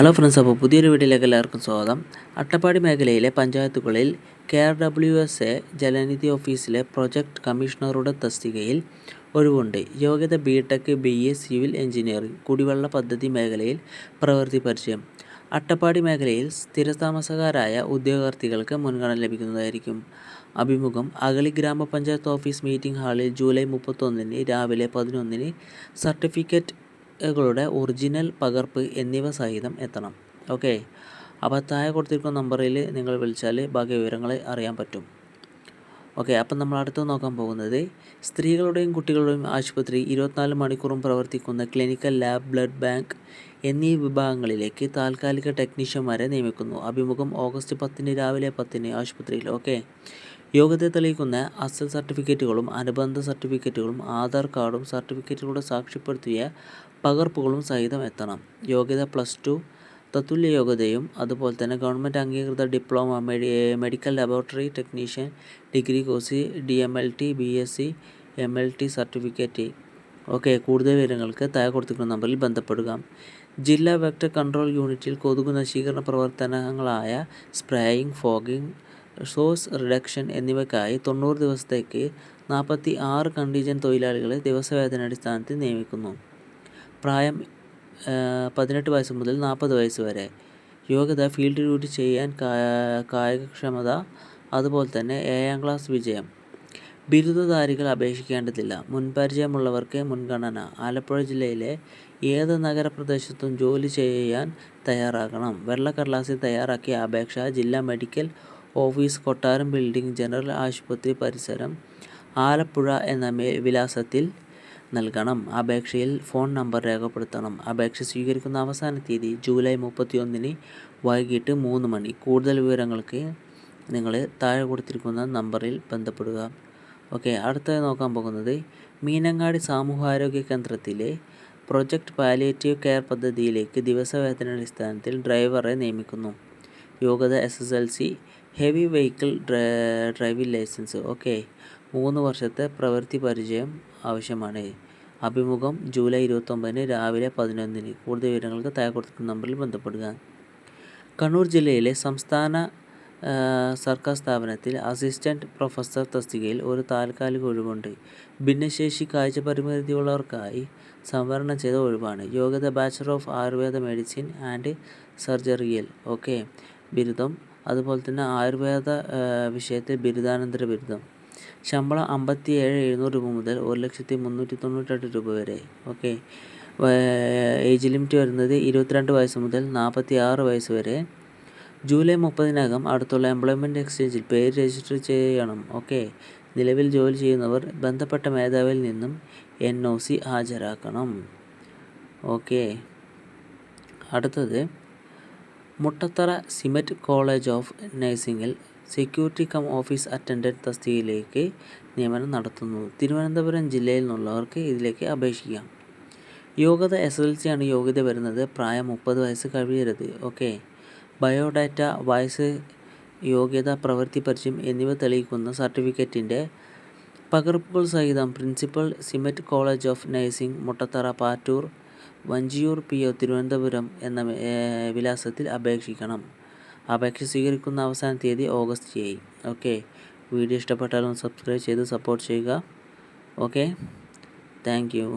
Hello friends, അപ്പോൾ പുതിയൊരു വീഡിയോയിലേക്ക് എല്ലാവർക്കും സ്വാഗതം. അട്ടപ്പാടി മേഖലയിലെ പഞ്ചായത്തുകളിൽ KRWSA ജലനിധി ഓഫീസിലെ പ്രൊജക്ട് കമ്മീഷണറുടെ തസ്തികയിൽ ഒഴിവുണ്ട്. യോഗ്യത BTech, BE സിവിൽ എഞ്ചിനീയറിംഗ്, കുടിവെള്ള പദ്ധതി മേഖലയിൽ പ്രവൃത്തി പരിചയം. അട്ടപ്പാടി മേഖലയിൽ സ്ഥിരതാമസക്കാരായ ഉദ്യോഗാർത്ഥികൾക്ക് മുൻഗണന ലഭിക്കുന്നതായിരിക്കും. അഭിമുഖം അഗളി ഗ്രാമപഞ്ചായത്ത് ഓഫീസ് മീറ്റിംഗ് ഹാളിൽ ജൂലൈ 31 രാവിലെ 11 സർട്ടിഫിക്കറ്റുകളുടെ ഒറിജിനൽ പകർപ്പ് എന്നിവ സഹിതം എത്തണം. ഓക്കെ, അപ്പോൾ താഴെ കൊടുത്തിരിക്കുന്ന നമ്പറിൽ നിങ്ങൾ വിളിച്ചാൽ ബാക്കി വിവരങ്ങൾ അറിയാൻ പറ്റും. ഓക്കെ, അപ്പം നമ്മൾ അടുത്ത് നോക്കാൻ പോകുന്നത് സ്ത്രീകളുടെയും കുട്ടികളുടെയും ആശുപത്രി, 24 മണിക്കൂറും പ്രവർത്തിക്കുന്ന ക്ലിനിക്കൽ ലാബ്, ബ്ലഡ് ബാങ്ക് എന്നീ വിഭാഗങ്ങളിലേക്ക് താൽക്കാലിക ടെക്നീഷ്യന്മാരെ നിയമിക്കുന്നു. അഭിമുഖം ഓഗസ്റ്റ് 10 രാവിലെ 10 ആശുപത്രിയിൽ. ഓക്കെ, യോഗ്യത തെളിയിക്കുന്ന അസൽ സർട്ടിഫിക്കറ്റുകളും അനുബന്ധ സർട്ടിഫിക്കറ്റുകളും ആധാർ കാർഡും സർട്ടിഫിക്കറ്റുകളുടെ സാക്ഷ്യപ്പെടുത്തിയ പകർപ്പുകളും സഹിതം എത്തണം. യോഗ്യത +2 തത്തുല്യ യോഗ്യതയും അതുപോലെ തന്നെ ഗവൺമെൻറ് അംഗീകൃത diploma, medical laboratory technician degree course, DMLT, BSc, MLT certificate. Okay, കൂടുതൽ വിവരങ്ങൾക്ക് താഴെ കൊടുത്തിരിക്കുന്ന നമ്പറിൽ ബന്ധപ്പെടുക. ജില്ലാ വെക്ടർ കൺട്രോൾ യൂണിറ്റിൽ കൊതുക് നശീകരണ പ്രവർത്തനങ്ങളായ സ്പ്രേയിങ്, ഫോഗിങ്, സോഴ്സ് റിഡക്ഷൻ എന്നിവയ്ക്കായി 90 ദിവസത്തേക്ക് 46 കണ്ടീജൻറ്റ് തൊഴിലാളികളെ ദിവസവേതനാടിസ്ഥാനത്തിൽ നിയമിക്കുന്നു. പ്രായം 18 വയസ്സ് മുതൽ 40 വയസ്സ് വരെ. യോഗ്യത ഫീൽഡ് ഡ്യൂട്ടി ചെയ്യാൻ കായികക്ഷമത, അതുപോലെ തന്നെ 7ാം ക്ലാസ് വിജയം. ബിരുദധാരികൾ അപേക്ഷിക്കേണ്ടതില്ല. മുൻപരിചയമുള്ളവർക്ക് മുൻഗണന. ആലപ്പുഴ ജില്ലയിലെ ഏത് നഗരപ്രദേശത്തും ജോലി ചെയ്യാൻ തയ്യാറാകണം. വെള്ളക്കടലാസിൽ തയ്യാറാക്കിയ അപേക്ഷ ജില്ലാ മെഡിക്കൽ ഓഫീസ്, കൊട്ടാരം ബിൽഡിംഗ്, ജനറൽ ആശുപത്രി പരിസരം, ആലപ്പുഴ എന്ന വിലാസത്തിൽ നൽകണം. അപേക്ഷയിൽ ഫോൺ നമ്പർ രേഖപ്പെടുത്തണം. അപേക്ഷ സ്വീകരിക്കുന്ന അവസാന തീയതി ജൂലൈ 31 വൈകിട്ട് 3 മണി. കൂടുതൽ വിവരങ്ങൾക്ക് നിങ്ങൾ താഴെ കൊടുത്തിരിക്കുന്ന നമ്പറിൽ ബന്ധപ്പെടുക. ഓക്കെ, അടുത്തത് നോക്കാൻ പോകുന്നത് മീനങ്ങാടി സാമൂഹികാരോഗ്യ കേന്ദ്രത്തിലെ പ്രൊജക്ട് പാലിയേറ്റീവ് കെയർ പദ്ധതിയിലേക്ക് ദിവസവേതനാടിസ്ഥാനത്തിൽ ഡ്രൈവറെ നിയമിക്കുന്നു. യോഗ്യത SSLC, heavy vehicle driving license. Okay, 3 വർഷത്തെ പ്രവൃത്തി പരിചയം ആവശ്യമാണ്. അഭിമുഖം ജൂലൈ 29 രാവിലെ 11. കൂടുതൽ വിവരങ്ങൾക്ക് താഴെ കൊടുത്തിരിക്കുന്ന നമ്പറിൽ ബന്ധപ്പെടുക. കണ്ണൂർ ജില്ലയിലെ സംസ്ഥാന സർക്കാർ സ്ഥാപനത്തിൽ അസിസ്റ്റൻറ്റ് പ്രൊഫസർ തസ്തികയിൽ ഒരു താൽക്കാലിക ഒഴിവുണ്ട്. ഭിന്നശേഷി, കാഴ്ച പരിമിതിയുള്ളവർക്കായി സംവരണം ചെയ്ത ഒഴിവാണ്. യോഗ്യത bachelor of Ayurveda medicine and സർജറിയിൽ. ഓക്കെ, ബിരുദം, അതുപോലെ തന്നെ ആയുർവേദ വിഷയത്തിൽ ബിരുദാനന്തര ബിരുദം. ശമ്പളം 57,700 രൂപ മുതൽ 1,398 രൂപ വരെ. ഓക്കെ, ഏജ് ലിമിറ്റ് വരുന്നത് 22 വയസ്സ് മുതൽ 46 വയസ്സ് വരെ. ജൂലൈ 30 അടുത്തുള്ള എംപ്ലോയ്മെൻറ്റ് എക്സ്ചേഞ്ചിൽ പേര് രജിസ്റ്റർ ചെയ്യണം. ഓക്കെ, നിലവിൽ ജോലി ചെയ്യുന്നവർ ബന്ധപ്പെട്ട മേധാവിയിൽ നിന്നും NOC ഹാജരാക്കണം. ഓക്കെ, അടുത്തത് മുട്ടത്തറ സിമറ്റ് കോളേജ് ഓഫ് നഴ്സിംഗിൽ സെക്യൂരിറ്റി കം ഓഫീസ് അറ്റൻഡൻറ്റ് തസ്തികയിലേക്ക് നിയമനം നടത്തുന്നു. തിരുവനന്തപുരം ജില്ലയിൽ നിന്നുള്ളവർക്ക് ഇതിലേക്ക് അപേക്ഷിക്കാം. യോഗ്യത SSLC ആണ് യോഗ്യത വരുന്നത്. പ്രായം 30 വയസ്സ് കഴിയരുത്. ഓക്കെ, ബയോഡാറ്റ, വയസ്സ്, യോഗ്യത, പ്രവൃത്തി പരിചയം എന്നിവ തെളിയിക്കുന്ന സർട്ടിഫിക്കറ്റിൻ്റെ പകർപ്പുകൾ സഹിതം principal, C-MET college of nursing, Muttathara, Pattoor, Vanchiyoor PO, Thiruvananthapuram എന്ന വിലാസത്തിൽ അപേക്ഷിക്കണം. അപേക്ഷ സ്വീകരിക്കുന്ന അവസാന തീയതി ഓഗസ്റ്റ് 7. ഓക്കെ, വീഡിയോ ഇഷ്ടപ്പെട്ടാലും സബ്സ്ക്രൈബ് ചെയ്ത് സപ്പോർട്ട് ചെയ്യുക. Okay, thank you.